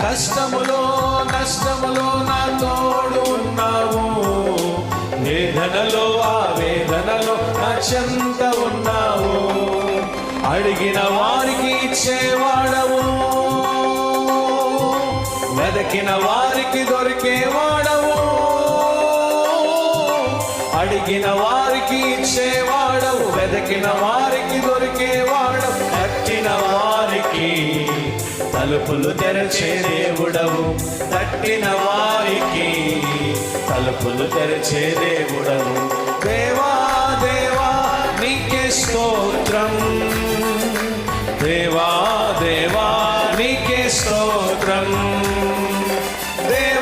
కష్టములో నష్టములో నా తోడు ఉన్నావు, వేదనలో ఆ వేదనలో నా చెంత ఉన్నావు. అడిగిన వారికి ఇచ్చేవాడవు, వెదకిన వారికి దొరికేవాడవు. అడిగిన వారికి ఇచ్చేవాడవు, వెదకిన వారికి దొరికేవాడవు. తట్టిన వారికి తలుపులు తెరచే దేవుడవు, తట్టిన వారికి తలుపులు తెరచే దేవుడవు. దేవా దేవా నీకే స్తోత్రం, దేవా దేవా నీకే స్తోత్రం. దేవా